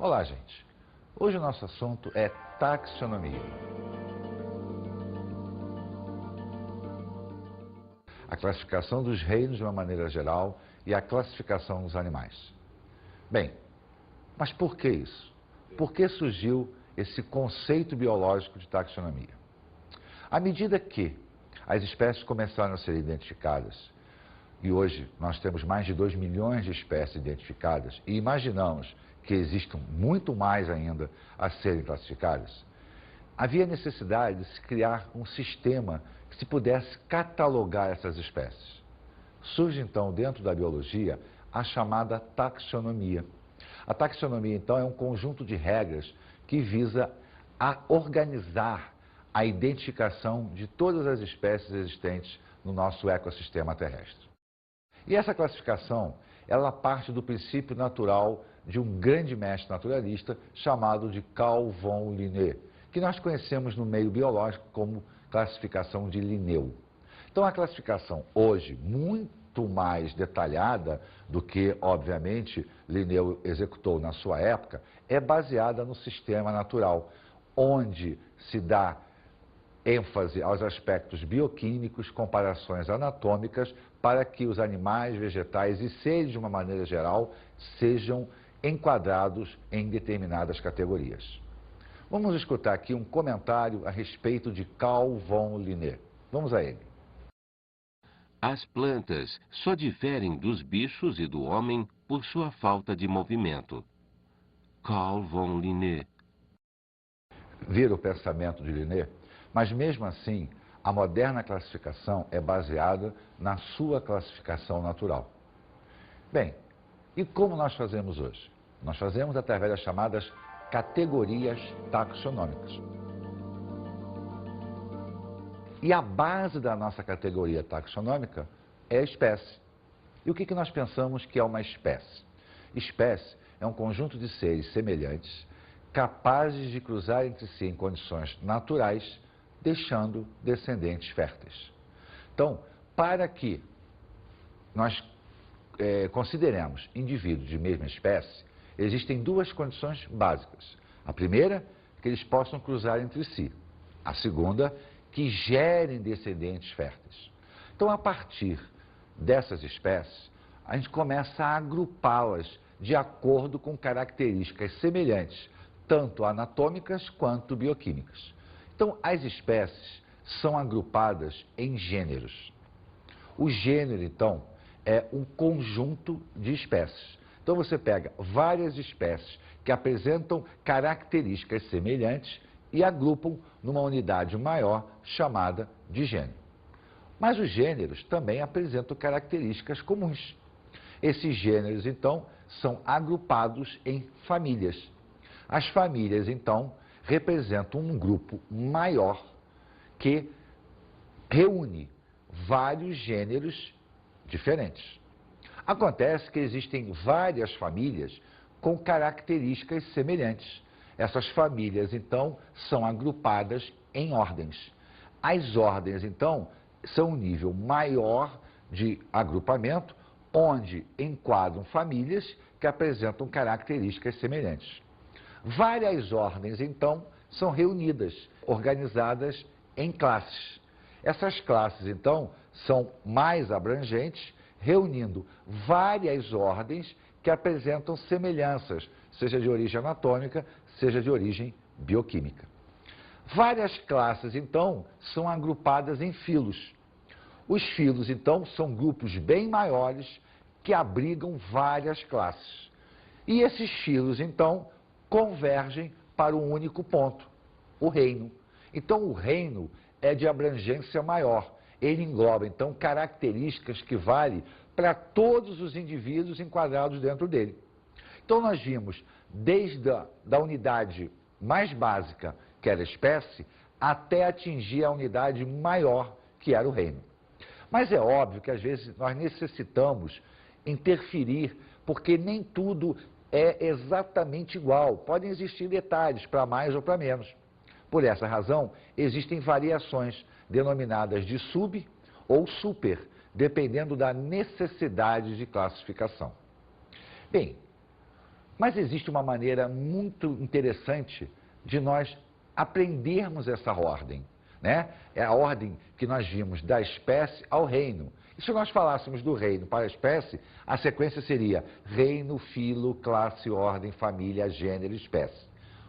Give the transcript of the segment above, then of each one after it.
Olá, gente. Hoje o nosso assunto é taxonomia. A classificação dos reinos de uma maneira geral e a classificação dos animais. Bem, mas por que isso? Por que surgiu esse conceito biológico de taxonomia? À medida que as espécies começaram a ser identificadas, e hoje nós temos mais de 2 milhões de espécies identificadas, e imaginamos que existam muito mais ainda a serem classificadas, havia necessidade de se criar um sistema que se pudesse catalogar essas espécies. Surge então, dentro da biologia, a chamada taxonomia. A taxonomia, então, é um conjunto de regras que visa a organizar a identificação de todas as espécies existentes no nosso ecossistema terrestre. E essa classificação, ela parte do princípio natural de um grande mestre naturalista chamado de Carl von Linné, que nós conhecemos no meio biológico como classificação de Linneu. Então, a classificação hoje, muito mais detalhada do que, obviamente, Linneu executou na sua época, é baseada no sistema natural, onde se dá ênfase aos aspectos bioquímicos, comparações anatômicas, para que os animais, vegetais e seres, de uma maneira geral, sejam enquadrados em determinadas categorias. Vamos escutar aqui um comentário a respeito de Carl von Linné. Vamos a ele. As plantas só diferem dos bichos e do homem por sua falta de movimento. Carl von Linné. Vira o pensamento de Linné, mas mesmo assim, a moderna classificação é baseada na sua classificação natural. Bem, e como nós fazemos hoje? Nós fazemos através das chamadas categorias taxonômicas. E a base da nossa categoria taxonômica é a espécie. E o que nós pensamos que é uma espécie? Espécie é um conjunto de seres semelhantes, capazes de cruzar entre si em condições naturais, deixando descendentes férteis. Então, para que nós consideremos indivíduos de mesma espécie, existem duas condições básicas. A primeira, que eles possam cruzar entre si. A segunda, que gerem descendentes férteis. Então, a partir dessas espécies, a gente começa a agrupá-las de acordo com características semelhantes, tanto anatômicas quanto bioquímicas. Então, as espécies são agrupadas em gêneros. O gênero, então, é um conjunto de espécies. Então, você pega várias espécies que apresentam características semelhantes e agrupam numa unidade maior chamada de gênero. Mas os gêneros também apresentam características comuns. Esses gêneros, então, são agrupados em famílias. As famílias, então, representam um grupo maior que reúne vários gêneros diferentes. Acontece que existem várias famílias com características semelhantes. Essas famílias, então, são agrupadas em ordens. As ordens, então, são um nível maior de agrupamento, onde enquadram famílias que apresentam características semelhantes. Várias ordens, então, são reunidas, organizadas em classes. Essas classes, então, são mais abrangentes, reunindo várias ordens que apresentam semelhanças, seja de origem anatômica, seja de origem bioquímica. Várias classes, então, são agrupadas em filos. Os filos, então, são grupos bem maiores que abrigam várias classes. E esses filos, então, convergem para um único ponto, o reino. Então, o reino é de abrangência maior. Ele engloba, então, características que valem para todos os indivíduos enquadrados dentro dele. Então, nós vimos desde a unidade mais básica, que era a espécie, até atingir a unidade maior, que era o reino. Mas é óbvio que, às vezes, nós necessitamos interferir, porque nem tudo é exatamente igual. Podem existir detalhes para mais ou para menos. Por essa razão, existem variações denominadas de sub ou super, dependendo da necessidade de classificação. Bem, Mas existe uma maneira muito interessante de nós aprendermos essa ordem, né? É a ordem que nós vimos da espécie ao reino. E se nós falássemos do reino para a espécie, a sequência seria reino, filo, classe, ordem, família, gênero, espécie.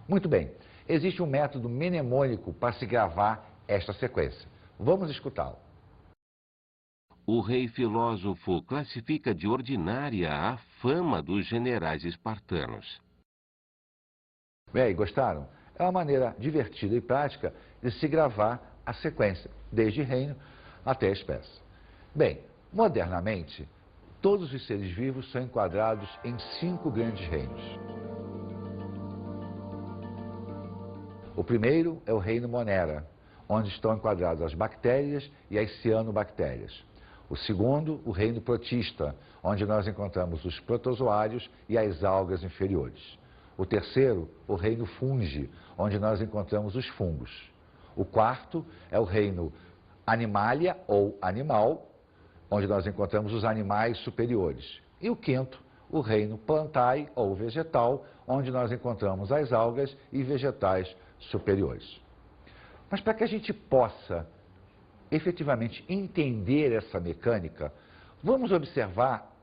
Muito bem, existe um método mnemônico para se gravar esta sequência. Vamos escutá-lo. O rei filósofo classifica de ordinária a fama dos generais espartanos. Bem, gostaram? É uma maneira divertida e prática de se gravar a sequência, desde reino até a espécie. Bem, modernamente, todos os seres vivos são enquadrados em 5 grandes reinos. O primeiro é o reino Monera, onde estão enquadradas as bactérias e as cianobactérias. O segundo, o reino Protista, onde nós encontramos os protozoários e as algas inferiores. O terceiro, o reino Fungi, onde nós encontramos os fungos. O quarto é o reino Animalia ou animal, onde nós encontramos os animais superiores. E o quinto, o reino Plantae ou vegetal, onde nós encontramos as algas e vegetais superiores. Mas para que a gente possa efetivamente entender essa mecânica, vamos observar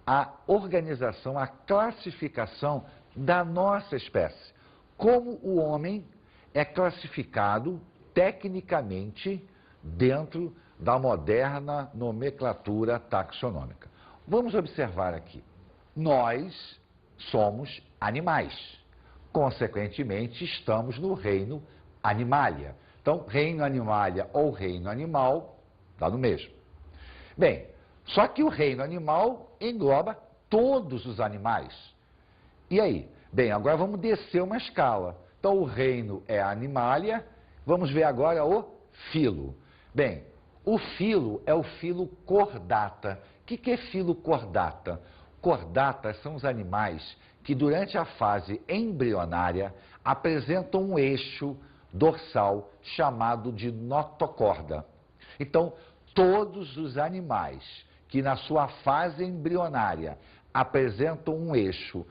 a organização, a classificação da nossa espécie. Como o homem é classificado tecnicamente dentro da moderna nomenclatura taxonômica. Vamos observar aqui. Nós somos animais. Consequentemente, estamos no reino Animalia. Então, reino Animalia ou reino animal, dá no mesmo. Bem, só que o reino animal engloba todos os animais. E aí? Bem, agora vamos descer uma escala. Então, o reino é Animalia, vamos ver agora o filo. Bem, o filo é o filo Chordata. O que é filo Chordata? Chordata são os animais que durante a fase embrionária apresentam um eixo dorsal chamado de notocorda. Então, todos os animais que na sua fase embrionária apresentam um eixo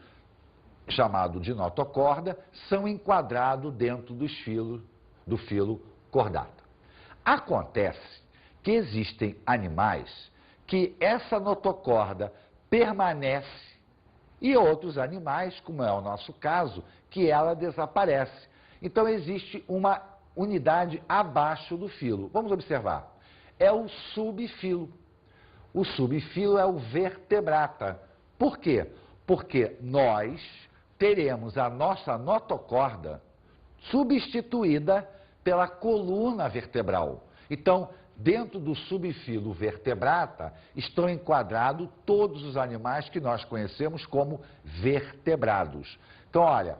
chamado de notocorda são enquadrados dentro do filo Chordata. Acontece que existem animais que essa notocorda permanece e outros animais, como é o nosso caso, que ela desaparece. Então existe uma unidade abaixo do filo. Vamos observar. É o subfilo. O subfilo é o vertebrata. Por quê? Porque nós teremos a nossa notocorda substituída pela coluna vertebral. Então, dentro do subfilo vertebrata, estão enquadrados todos os animais que nós conhecemos como vertebrados. Então, olha,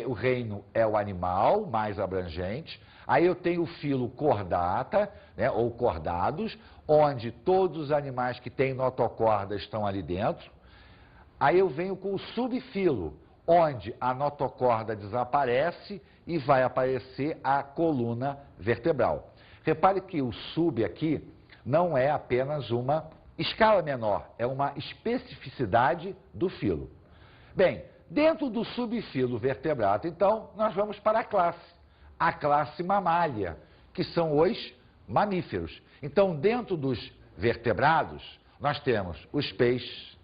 o reino é o animal mais abrangente, aí eu tenho o filo Chordata, né, ou cordados, onde todos os animais que têm notocorda estão ali dentro. Aí eu venho com o subfilo, onde a notocorda desaparece e vai aparecer a coluna vertebral. Repare que o sub aqui não é apenas uma escala menor, é uma especificidade do filo. Bem, dentro do subfilo vertebrado, então, nós vamos para a classe mamália, que são os mamíferos. Então, dentro dos vertebrados, nós temos os peixes,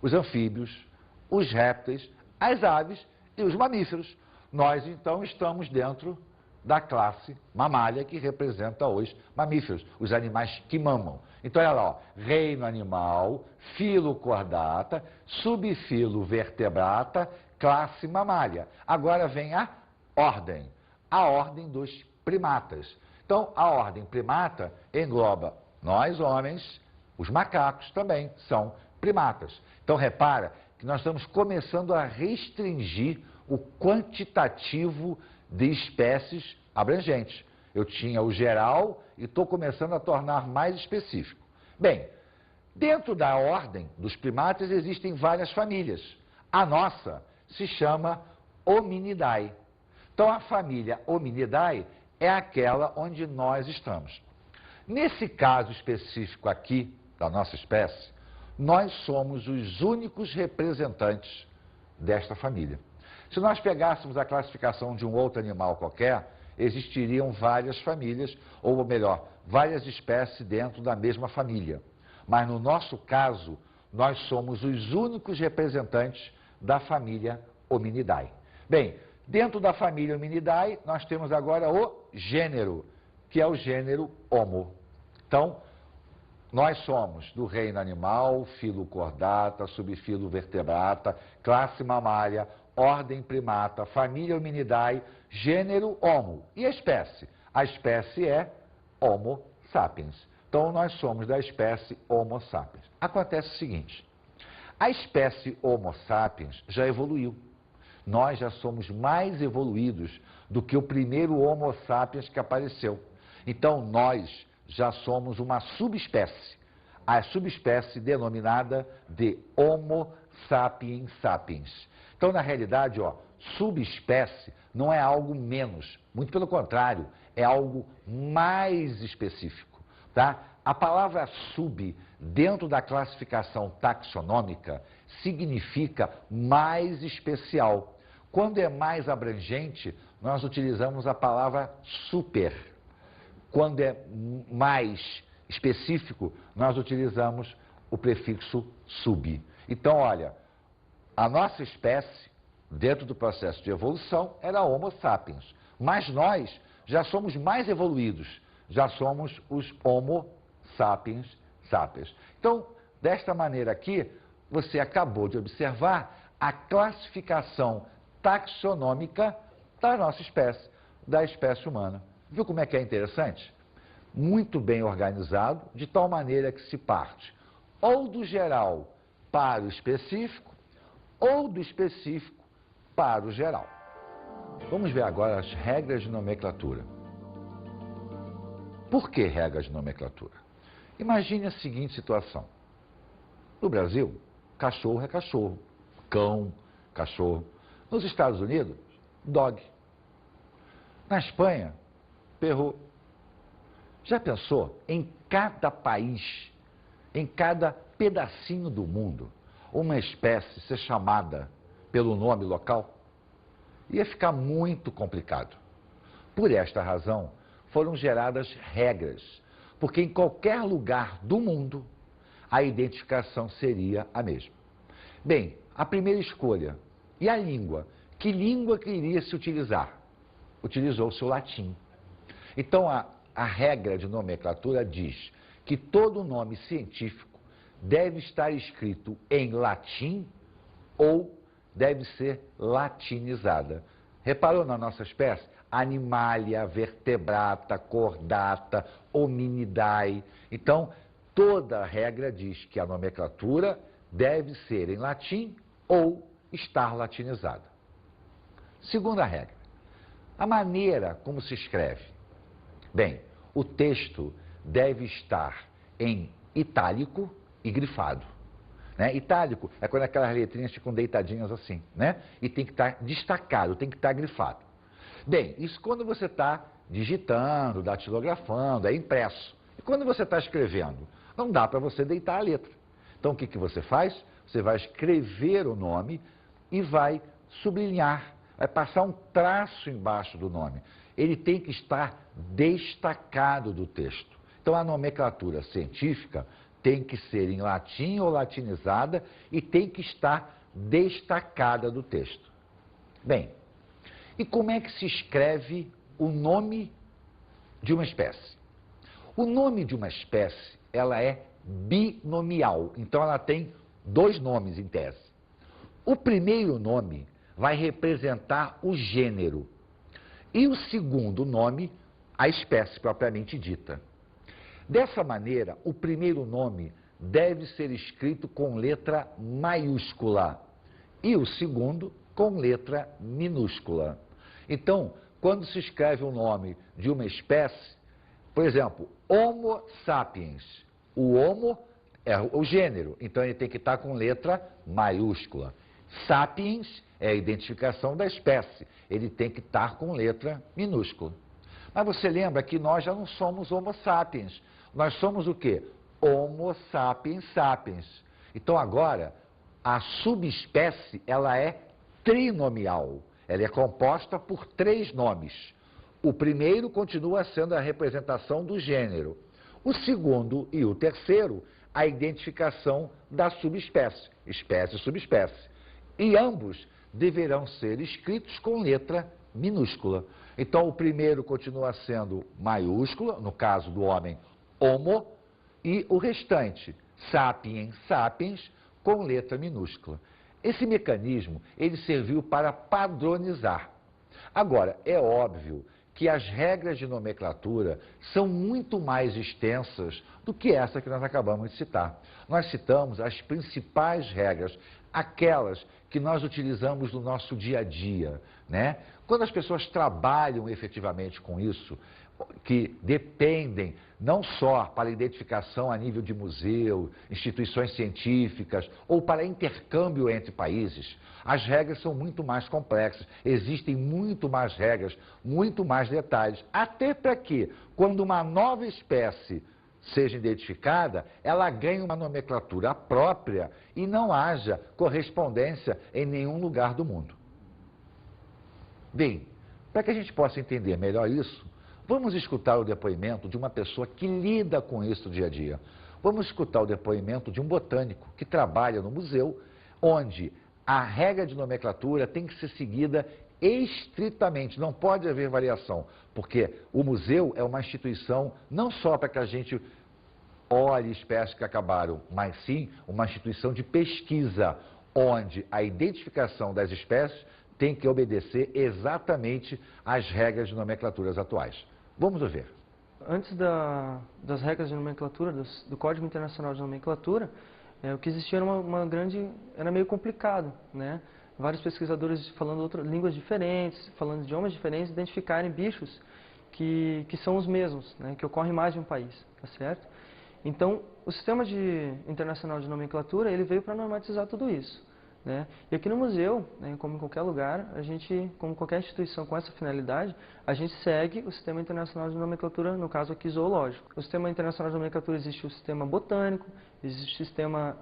os anfíbios, os répteis, as aves e os mamíferos. Nós, então, estamos dentro da classe mamália, que representa os mamíferos, os animais que mamam. Então, olha lá, ó, reino animal, filo Chordata, subfilo vertebrata, classe mamália. Agora vem a ordem dos primatas. Então, a ordem primata engloba nós, homens, os macacos também são primatas. Então, repara que nós estamos começando a restringir o quantitativo de espécies abrangentes. Eu tinha o geral e estou começando a tornar mais específico. Bem, dentro da ordem dos primatas existem várias famílias. A nossa se chama Hominidae. Então, a família Hominidae é aquela onde nós estamos. Nesse caso específico aqui, da nossa espécie, nós somos os únicos representantes desta família. Se nós pegássemos a classificação de um outro animal qualquer, existiriam várias famílias, ou melhor, várias espécies dentro da mesma família. Mas no nosso caso, nós somos os únicos representantes da família Hominidae. Bem, dentro da família Hominidae, nós temos agora o gênero, que é o gênero Homo. Então, nós somos do reino animal, filo Chordata, subfilo Vertebrata, classe mamária, ordem primata, família Hominidae, gênero Homo. E a espécie? A espécie é Homo sapiens. Então, nós somos da espécie Homo sapiens. Acontece o seguinte, a espécie Homo sapiens já evoluiu. Nós já somos mais evoluídos do que o primeiro Homo sapiens que apareceu. Então, nós já somos uma subespécie. A subespécie denominada de Homo sapiens sapiens. Então, na realidade, subespécie não é algo menos, muito pelo contrário, é algo mais específico, tá? A palavra sub, dentro da classificação taxonômica, significa mais especial. Quando é mais abrangente, nós utilizamos a palavra super. Quando é mais específico, nós utilizamos o prefixo sub. Então, olha, a nossa espécie, dentro do processo de evolução, era Homo sapiens. Mas nós já somos mais evoluídos, já somos os Homo sapiens sapiens. Então, desta maneira aqui, você acabou de observar a classificação taxonômica da nossa espécie, da espécie humana. Viu como é que é interessante? Muito bem organizado, de tal maneira que se parte ou do geral para o específico, ou do específico para o geral. Vamos ver agora as regras de nomenclatura. Por que regras de nomenclatura? Imagine a seguinte situação. No Brasil, cachorro é cachorro, cão, cachorro. Nos Estados Unidos, dog. Na Espanha, perro. Já pensou em cada país, em cada pedacinho do mundo, uma espécie ser chamada pelo nome local? Ia ficar muito complicado. Por esta razão, foram geradas regras, porque em qualquer lugar do mundo, a identificação seria a mesma. Bem, a primeira escolha. E a língua? Que língua que iria se utilizar? Utilizou-se o latim. Então, a regra de nomenclatura diz que todo nome científico deve estar escrito em latim ou deve ser latinizada. Reparou na nossa espécie? Animalia, Vertebrata, Chordata, Hominidae. Então, toda a regra diz que a nomenclatura deve ser em latim ou estar latinizada. Segunda regra, a maneira como se escreve. Bem, o texto deve estar em itálico e grifado. Né? Itálico é quando aquelas letrinhas ficam deitadinhas assim, né? E tem que estar destacado, tem que estar grifado. Bem, isso quando você está digitando, datilografando, é impresso. E quando você está escrevendo, não dá para você deitar a letra. Então, o que você faz? Você vai escrever o nome e vai sublinhar, vai passar um traço embaixo do nome. Ele tem que estar destacado do texto. Então, a nomenclatura científica tem que ser em latim ou latinizada e tem que estar destacada do texto. Bem, e como é que se escreve o nome de uma espécie? O nome de uma espécie, ela é binomial, então ela tem dois nomes em tese. O primeiro nome vai representar o gênero e o segundo nome, a espécie propriamente dita. Dessa maneira, o primeiro nome deve ser escrito com letra maiúscula e o segundo com letra minúscula. Então, quando se escreve o nome de uma espécie, por exemplo, Homo sapiens, o Homo é o gênero, então ele tem que estar com letra maiúscula. Sapiens é a identificação da espécie, ele tem que estar com letra minúscula. Mas você lembra que nós já não somos Homo sapiens, nós somos o quê? Homo sapiens sapiens. Então agora, a subespécie, ela é trinomial. Ela é composta por 3 nomes. O primeiro continua sendo a representação do gênero. O segundo e o terceiro, a identificação da subespécie, espécie e subespécie. E ambos deverão ser escritos com letra minúscula. Então, o primeiro continua sendo maiúsculo, no caso do homem, homo, e o restante, sapiens, sapiens, com letra minúscula. Esse mecanismo, ele serviu para padronizar. Agora, é óbvio que as regras de nomenclatura são muito mais extensas do que essa que nós acabamos de citar. Nós citamos as principais regras, aquelas que nós utilizamos no nosso dia a dia, né? Quando as pessoas trabalham efetivamente com isso, que dependem não só para identificação a nível de museu, instituições científicas ou para intercâmbio entre países, as regras são muito mais complexas, existem muito mais regras, muito mais detalhes, até para que, quando uma nova espécie seja identificada, ela ganhe uma nomenclatura própria e não haja correspondência em nenhum lugar do mundo. Bem, para que a gente possa entender melhor isso, vamos escutar o depoimento de uma pessoa que lida com isso dia a dia. Vamos escutar o depoimento de um botânico que trabalha no museu, onde a regra de nomenclatura tem que ser seguida estritamente, não pode haver variação, porque o museu é uma instituição não só para que a gente olhe espécies que acabaram, mas sim uma instituição de pesquisa, onde a identificação das espécies tem que obedecer exatamente às regras de nomenclaturas atuais. Vamos ver. Antes das regras de nomenclatura, do Código Internacional de Nomenclatura, o que existia era era meio complicado, né? Vários pesquisadores falando línguas diferentes, falando idiomas diferentes, identificarem bichos que são os mesmos, né? Que ocorrem em mais de um país, tá certo? Então, o Sistema Internacional de Nomenclatura, ele veio para normatizar tudo isso, né? E aqui no museu, né, como em qualquer lugar, como qualquer instituição com essa finalidade, a gente segue o Sistema Internacional de Nomenclatura, no caso aqui zoológico. O Sistema Internacional de Nomenclatura existe o sistema botânico, existe o sistema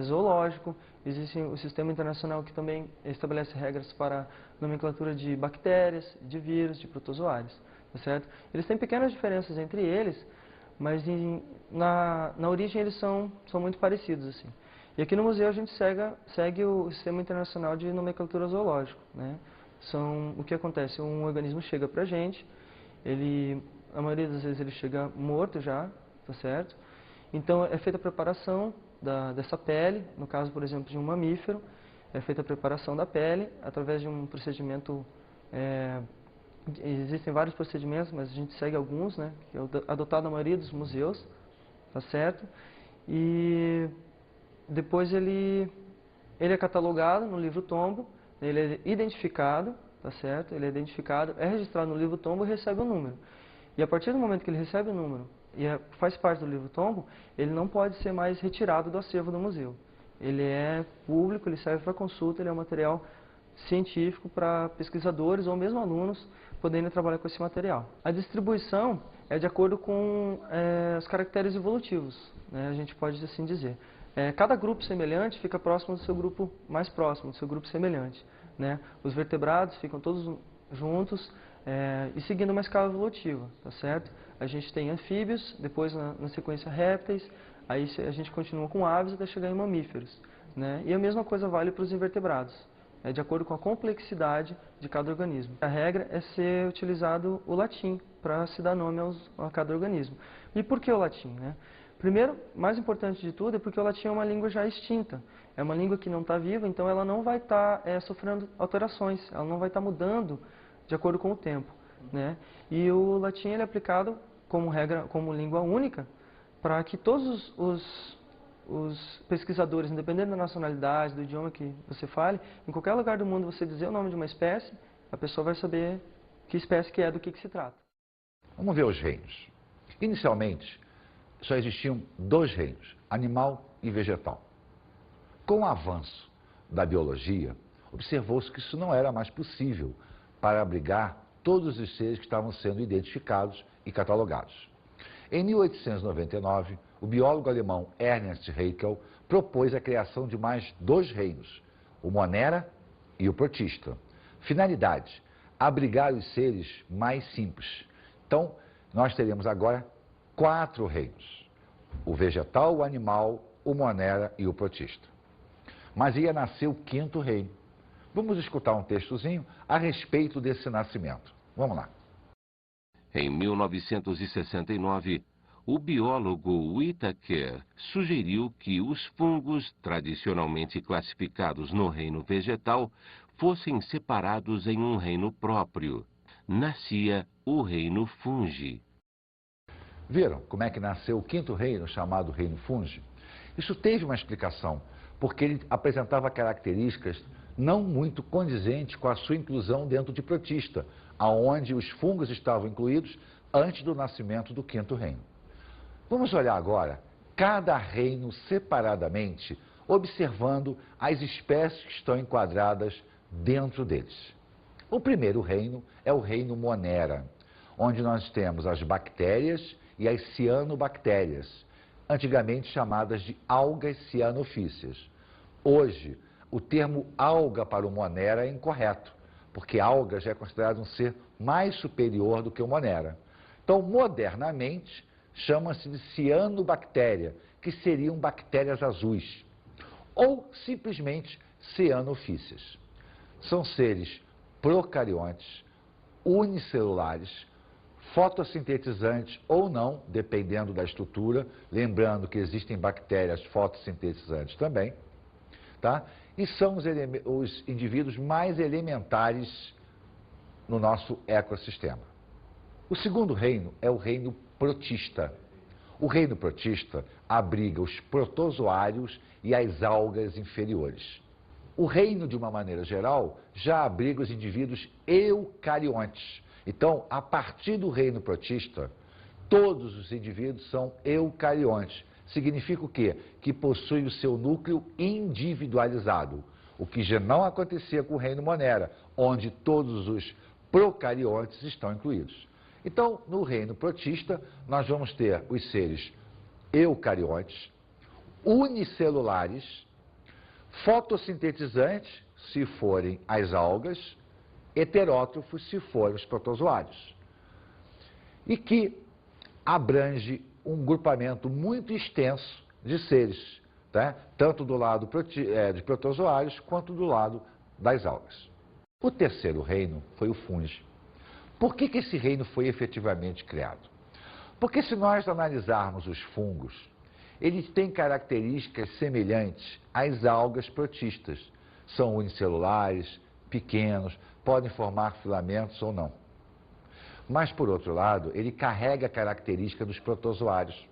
zoológico, existe o Sistema Internacional que também estabelece regras para nomenclatura de bactérias, de vírus, de protozoários, tá certo? Eles têm pequenas diferenças entre eles, mas na origem eles são muito parecidos, assim. E aqui no museu a gente segue o Sistema Internacional de Nomenclatura Zoológico, né? O que acontece? Um organismo chega pra gente, a maioria das vezes ele chega morto já, tá certo? Então é feita a preparação dessa pele, no caso, por exemplo, de um mamífero, é feita a preparação da pele através de um procedimento, existem vários procedimentos, mas a gente segue alguns, né? Que é adotado na maioria dos museus, tá certo? E depois ele é catalogado no livro-tombo, ele é identificado, tá certo? Ele é identificado, é registrado no livro-tombo e recebe um número. E a partir do momento que ele recebe o número e faz parte do livro-tombo, ele não pode ser mais retirado do acervo do museu. Ele é público, ele serve para consulta, ele é um material científico para pesquisadores ou mesmo alunos poderem trabalhar com esse material. A distribuição é de acordo com os caracteres evolutivos, né? A gente pode assim dizer. Cada grupo semelhante fica próximo do seu grupo mais próximo, do seu grupo semelhante, né? Os vertebrados ficam todos juntos e seguindo uma escala evolutiva, tá certo? A gente tem anfíbios, depois na sequência répteis, aí a gente continua com aves até chegar em mamíferos, né? E a mesma coisa vale para os invertebrados, de acordo com a complexidade de cada organismo. A regra é ser utilizado o latim para se dar nome a cada organismo. E por que o latim, né? Primeiro, mais importante de tudo, é porque o latim é uma língua já extinta. É uma língua que não está viva, então ela não vai estar sofrendo alterações, ela não vai estar mudando de acordo com o tempo, né? E o latim ele é aplicado como regra, como língua única, para que todos os pesquisadores, independente da nacionalidade, do idioma que você fale, em qualquer lugar do mundo você dizer o nome de uma espécie, a pessoa vai saber que espécie que é, do que se trata. Vamos ver os reinos. Inicialmente, só existiam 2 reinos, animal e vegetal. Com o avanço da biologia, observou-se que isso não era mais possível para abrigar todos os seres que estavam sendo identificados e catalogados. Em 1899, o biólogo alemão Ernst Haeckel propôs a criação de mais 2 reinos, o Monera e o protista. Finalidade: abrigar os seres mais simples. Então, nós teremos agora 4 reinos: o vegetal, o animal, o monera e o protista. Mas ia nascer o 5º reino. Vamos escutar um textozinho a respeito desse nascimento. Vamos lá. Em 1969, o biólogo Whittaker sugeriu que os fungos, tradicionalmente classificados no reino vegetal, fossem separados em um reino próprio. Nascia o reino fungi. Viram como é que nasceu o 5º reino, chamado reino fungi? Isso teve uma explicação, porque ele apresentava características não muito condizentes com a sua inclusão dentro de protista, aonde os fungos estavam incluídos antes do nascimento do 5º reino. Vamos olhar agora cada reino separadamente, observando as espécies que estão enquadradas dentro deles. O primeiro reino é o reino monera, onde nós temos as bactérias e as cianobactérias, antigamente chamadas de algas cianofícias. Hoje, o termo alga para o monera é incorreto, porque alga já é considerado um ser mais superior do que o monera. Então, modernamente, chama-se de cianobactéria, que seriam bactérias azuis, ou simplesmente cianofícias. São seres procariontes, unicelulares, fotossintetizantes ou não, dependendo da estrutura, lembrando que existem bactérias fotossintetizantes também, tá? E são os indivíduos mais elementares no nosso ecossistema. O segundo reino é o reino protista. O reino protista abriga os protozoários e as algas inferiores. O reino, de uma maneira geral, já abriga os indivíduos eucariontes. Então, a partir do reino protista, todos os indivíduos são eucariontes. Significa o quê? Que possuem o seu núcleo individualizado, o que já não acontecia com o reino monera, onde todos os procariontes estão incluídos. Então, no reino protista, nós vamos ter os seres eucariontes, unicelulares, fotossintetizantes, se forem as algas, heterótrofos, se forem os protozoários, e que abrange um grupamento muito extenso de seres, tá? Tanto do lado de protozoários quanto do lado das algas. O terceiro reino foi o fungi. Por que esse reino foi efetivamente criado? Porque se nós analisarmos os fungos, eles têm características semelhantes às algas protistas. São unicelulares, pequenos, podem formar filamentos ou não. Mas, por outro lado, ele carrega a característica dos protozoários.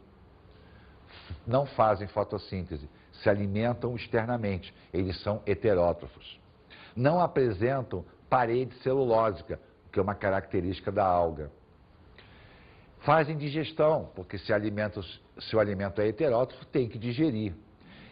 Não fazem fotossíntese, se alimentam externamente, eles são heterótrofos. Não apresentam parede celulósica, que é uma característica da alga. Fazem digestão, porque se o alimento é heterótrofo, tem que digerir.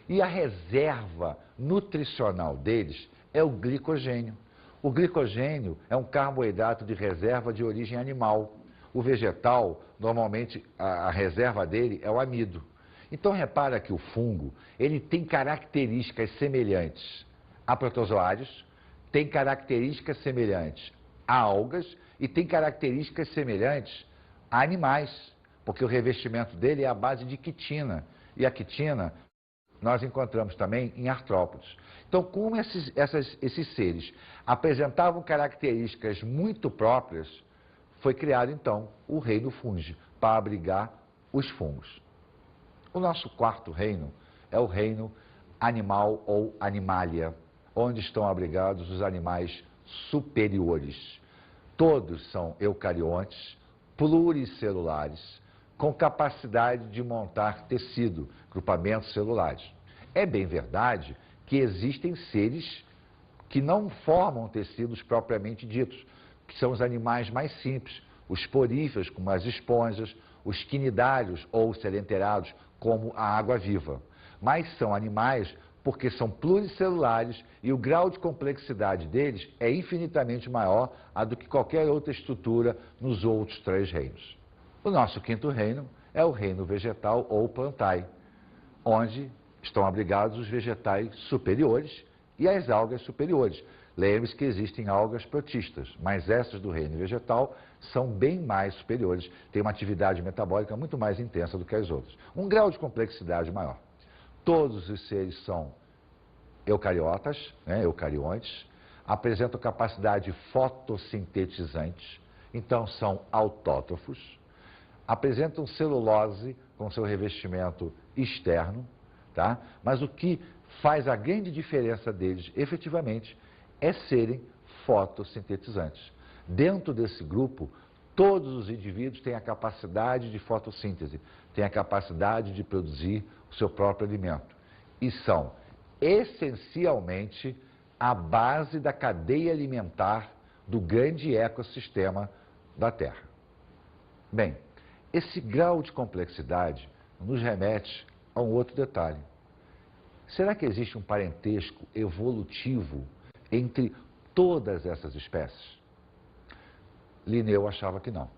E a reserva nutricional deles é o glicogênio. O glicogênio é um carboidrato de reserva de origem animal. O vegetal, normalmente, a reserva dele é o amido. Então, repara que o fungo, ele tem características semelhantes a protozoários, tem características semelhantes a algas e tem características semelhantes a animais, porque o revestimento dele é a base de quitina. E a quitina nós encontramos também em artrópodes. Então, como esses seres apresentavam características muito próprias, foi criado, então, o reino fungi, para abrigar os fungos. O nosso quarto reino é o reino animal ou animalia, onde estão abrigados os animais superiores. Todos são eucariontes, pluricelulares, com capacidade de montar tecido, grupamentos celulares. É bem verdade que existem seres que não formam tecidos propriamente ditos, que são os animais mais simples, os poríferos, como as esponjas, os quinidários ou selenterados, como a água-viva. Mas são animais porque são pluricelulares e o grau de complexidade deles é infinitamente maior do que qualquer outra estrutura nos outros 3 reinos. O nosso quinto reino é o reino vegetal ou plantae, onde estão abrigados os vegetais superiores e as algas superiores. Lembre-se que existem algas protistas, mas essas do reino vegetal são bem mais superiores, têm uma atividade metabólica muito mais intensa do que as outras. Um grau de complexidade maior. Todos os seres são eucariotas, né, eucariontes, apresentam capacidade fotossintetizante, então são autótrofos, apresentam celulose com seu revestimento externo, tá? Mas o que faz a grande diferença deles, efetivamente, é serem fotossintetizantes. Dentro desse grupo, todos os indivíduos têm a capacidade de fotossíntese, têm a capacidade de produzir o seu próprio alimento. E são, essencialmente, a base da cadeia alimentar do grande ecossistema da Terra. Bem, esse grau de complexidade nos remete a um outro detalhe. Será que existe um parentesco evolutivo entre todas essas espécies? Linneu achava que não.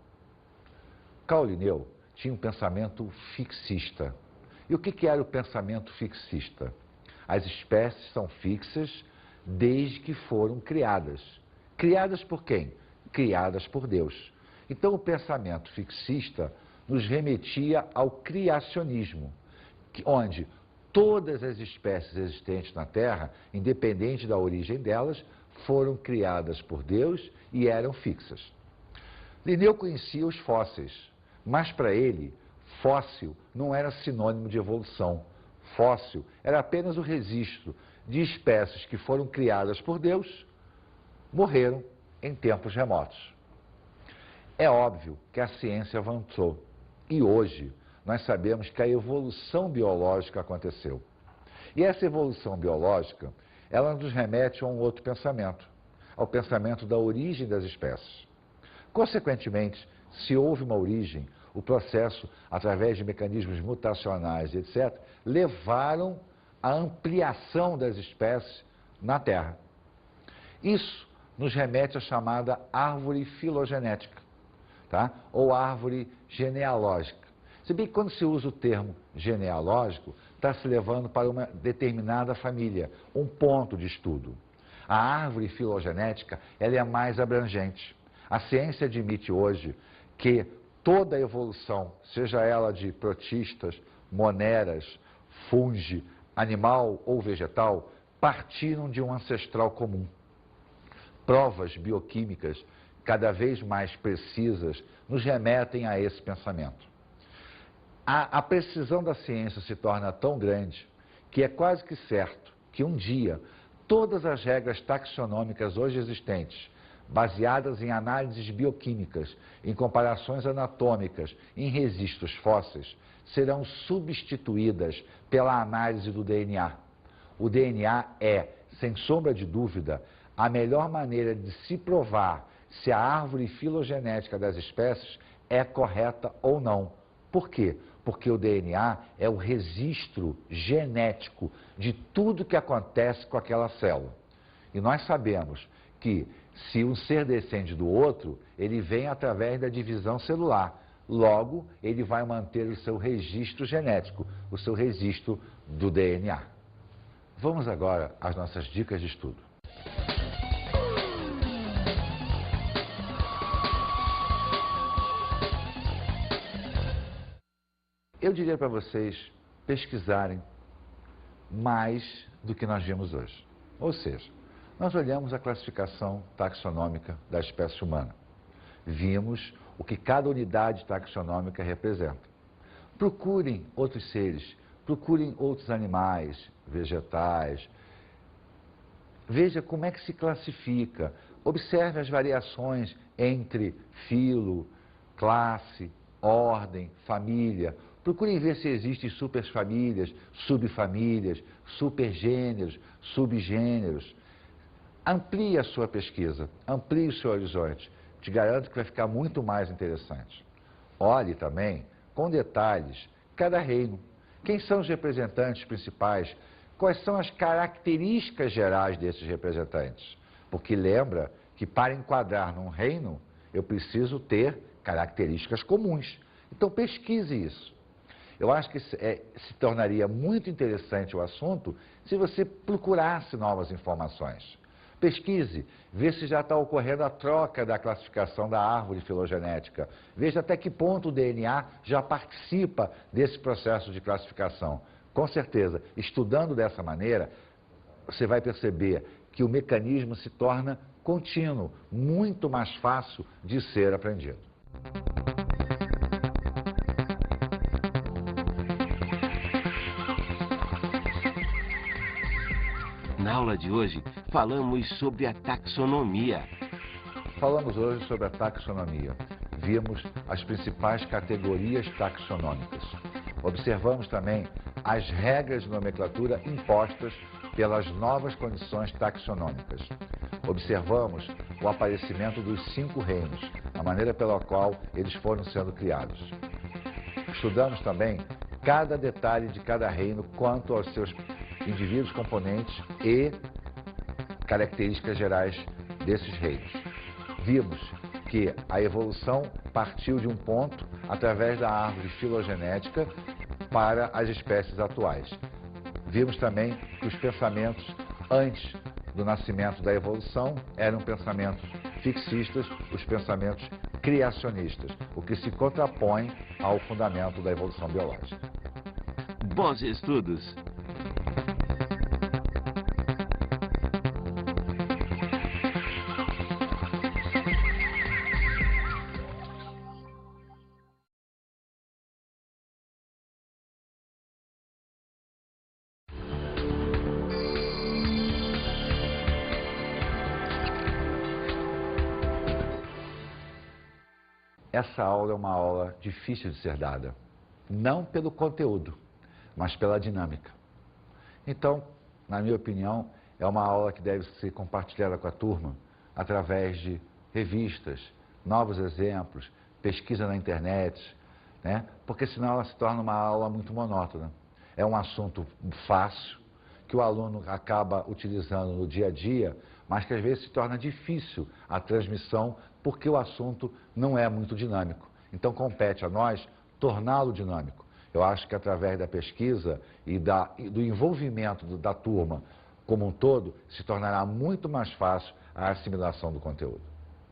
Carl Linneu tinha um pensamento fixista. E o que era o pensamento fixista? As espécies são fixas desde que foram criadas. Criadas por quem? Criadas por Deus. Então o pensamento fixista nos remetia ao criacionismo, onde todas as espécies existentes na Terra, independente da origem delas, foram criadas por Deus e eram fixas. Linneu conhecia os fósseis, mas para ele, fóssil não era sinônimo de evolução. Fóssil era apenas o registro de espécies que foram criadas por Deus, morreram em tempos remotos. É óbvio que a ciência avançou e hoje nós sabemos que a evolução biológica aconteceu. E essa evolução biológica, ela nos remete a um outro pensamento, ao pensamento da origem das espécies. Consequentemente, se houve uma origem, o processo, através de mecanismos mutacionais, etc., levaram à ampliação das espécies na Terra. Isso nos remete à chamada árvore filogenética, tá? Ou árvore genealógica. Se bem que quando se usa o termo genealógico, está se levando para uma determinada família, um ponto de estudo. A árvore filogenética, ela é mais abrangente. A ciência admite hoje que toda a evolução, seja ela de protistas, moneras, fungi, animal ou vegetal, partiram de um ancestral comum. Provas bioquímicas cada vez mais precisas nos remetem a esse pensamento. A precisão da ciência se torna tão grande que é quase que certo que um dia todas as regras taxonômicas hoje existentes, baseadas em análises bioquímicas, em comparações anatômicas, em registros fósseis, serão substituídas pela análise do DNA. O DNA é, sem sombra de dúvida, a melhor maneira de se provar se a árvore filogenética das espécies é correta ou não. Por quê? Porque o DNA é o registro genético de tudo que acontece com aquela célula. E nós sabemos que se um ser descende do outro, ele vem através da divisão celular. Logo, ele vai manter o seu registro genético, o seu registro do DNA. Vamos agora às nossas dicas de estudo. Eu diria para vocês pesquisarem mais do que nós vimos hoje. Ou seja, nós olhamos a classificação taxonômica da espécie humana. Vimos o que cada unidade taxonômica representa. Procurem outros seres, procurem outros animais, vegetais. Veja como é que se classifica. Observe as variações entre filo, classe, ordem, família. Procurem ver se existem superfamílias, subfamílias, supergêneros, subgêneros. Amplie a sua pesquisa, amplie o seu horizonte. Te garanto que vai ficar muito mais interessante. Olhe também, com detalhes, cada reino. Quem são os representantes principais? Quais são as características gerais desses representantes? Porque lembra que para enquadrar num reino, eu preciso ter características comuns. Então pesquise isso. Eu acho que se tornaria muito interessante o assunto se você procurasse novas informações. Pesquise, vê se já está ocorrendo a troca da classificação da árvore filogenética. Veja até que ponto o DNA já participa desse processo de classificação. Com certeza, estudando dessa maneira, você vai perceber que o mecanismo se torna contínuo, muito mais fácil de ser aprendido. Na aula de hoje, falamos sobre a taxonomia. Falamos hoje sobre a taxonomia. Vimos as principais categorias taxonômicas. Observamos também as regras de nomenclatura impostas pelas novas condições taxonômicas. Observamos o aparecimento dos 5 reinos, a maneira pela qual eles foram sendo criados. Estudamos também cada detalhe de cada reino quanto aos seus indivíduos componentes e características gerais desses reinos. Vimos que a evolução partiu de um ponto através da árvore filogenética para as espécies atuais. Vimos também que os pensamentos antes do nascimento da evolução eram pensamentos fixistas, os pensamentos criacionistas, o que se contrapõe ao fundamento da evolução biológica. Bons estudos! Essa aula é uma aula difícil de ser dada, não pelo conteúdo, mas pela dinâmica. Então, na minha opinião, é uma aula que deve ser compartilhada com a turma através de revistas, novos exemplos, pesquisa na internet, né? Porque senão ela se torna uma aula muito monótona. É um assunto fácil, que o aluno acaba utilizando no dia a dia, mas que às vezes se torna difícil a transmissão porque o assunto não é muito dinâmico. Então compete a nós torná-lo dinâmico. Eu acho que através da pesquisa e do envolvimento da turma como um todo, se tornará muito mais fácil a assimilação do conteúdo.